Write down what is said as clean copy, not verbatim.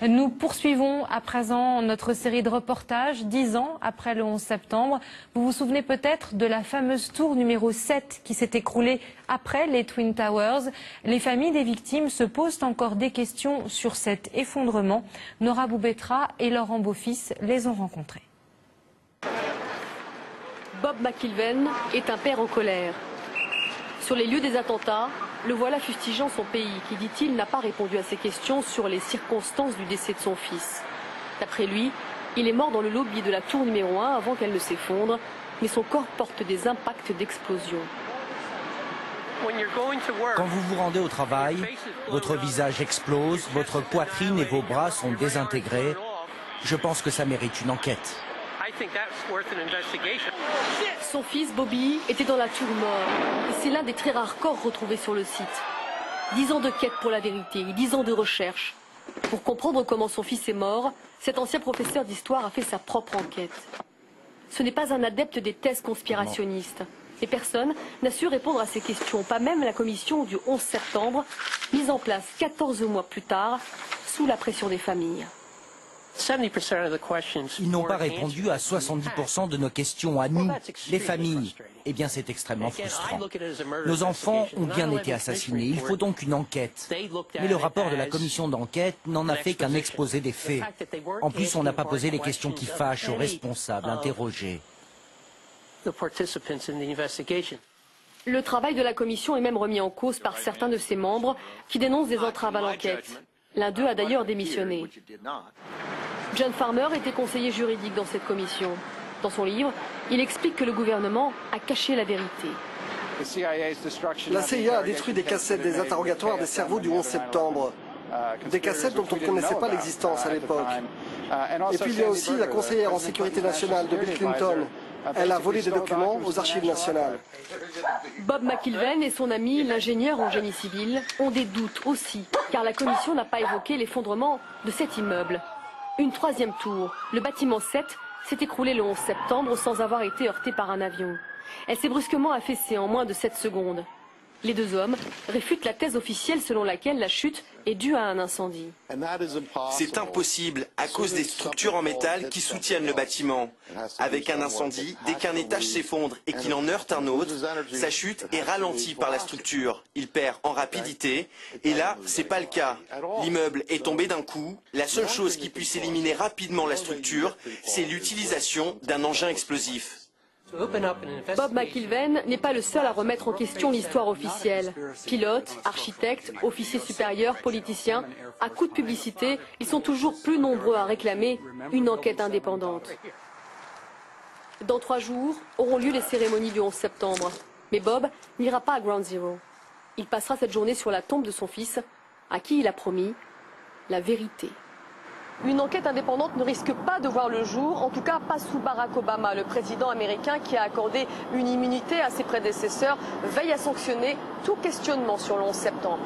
Nous poursuivons à présent notre série de reportages 10 ans après le 11 septembre. Vous vous souvenez peut-être de la fameuse tour numéro 7 qui s'est écroulée après les Twin Towers. Les familles des victimes se posent encore des questions sur cet effondrement. Nora Boubetra et Laurent Beaufils les ont rencontrés. Bob McIlvaine est un père en colère. Sur les lieux des attentats, le voilà fustigeant son pays qui, dit-il, n'a pas répondu à ses questions sur les circonstances du décès de son fils. D'après lui, il est mort dans le lobby de la tour numéro 1 avant qu'elle ne s'effondre, mais son corps porte des impacts d'explosion. Quand vous vous rendez au travail, votre visage explose, votre poitrine et vos bras sont désintégrés. Je pense que ça mérite une enquête. Son fils Bobby était dans la tour mort et c'est l'un des très rares corps retrouvés sur le site. 10 ans de quête pour la vérité, 10 ans de recherche. Pour comprendre comment son fils est mort, cet ancien professeur d'histoire a fait sa propre enquête. Ce n'est pas un adepte des thèses conspirationnistes. Et personne n'a su répondre à ces questions, pas même la commission du 11 septembre, mise en place 14 mois plus tard, sous la pression des familles. Ils n'ont pas répondu à 70% de nos questions à nous, les familles. Eh bien, c'est extrêmement frustrant. Nos enfants ont bien été assassinés. Il faut donc une enquête. Mais le rapport de la commission d'enquête n'en a fait qu'un exposé des faits. En plus, on n'a pas posé les questions qui fâchent aux responsables interrogés. Le travail de la commission est même remis en cause par certains de ses membres qui dénoncent des entraves à l'enquête. L'un d'eux a d'ailleurs démissionné. John Farmer était conseiller juridique dans cette commission. Dans son livre, il explique que le gouvernement a caché la vérité. La CIA a détruit des cassettes des interrogatoires des cerveaux du 11 septembre. Des cassettes dont on ne connaissait pas l'existence à l'époque. Et puis il y a aussi la conseillère en sécurité nationale de Bill Clinton. Elle a volé des documents aux archives nationales. Bob McIlvaine et son ami, l'ingénieur en génie civil, ont des doutes aussi, car la commission n'a pas évoqué l'effondrement de cet immeuble. Une troisième tour, le bâtiment 7, s'est écroulé le 11 septembre sans avoir été heurté par un avion. Elle s'est brusquement affaissée en moins de 7 secondes. Les deux hommes réfutent la thèse officielle selon laquelle la chute est due à un incendie. C'est impossible à cause des structures en métal qui soutiennent le bâtiment. Avec un incendie, dès qu'un étage s'effondre et qu'il en heurte un autre, sa chute est ralentie par la structure. Il perd en rapidité et là, c'est pas le cas. L'immeuble est tombé d'un coup. La seule chose qui puisse éliminer rapidement la structure, c'est l'utilisation d'un engin explosif. Bob McIlvaine n'est pas le seul à remettre en question l'histoire officielle. Pilotes, architectes, officiers supérieurs, politiciens, à coup de publicité, ils sont toujours plus nombreux à réclamer une enquête indépendante. Dans 3 jours auront lieu les cérémonies du 11 septembre. Mais Bob n'ira pas à Ground Zero. Il passera cette journée sur la tombe de son fils, à qui il a promis la vérité. Une enquête indépendante ne risque pas de voir le jour, en tout cas pas sous Barack Obama. Le président américain qui a accordé une immunité à ses prédécesseurs veille à sanctionner tout questionnement sur le 11 septembre.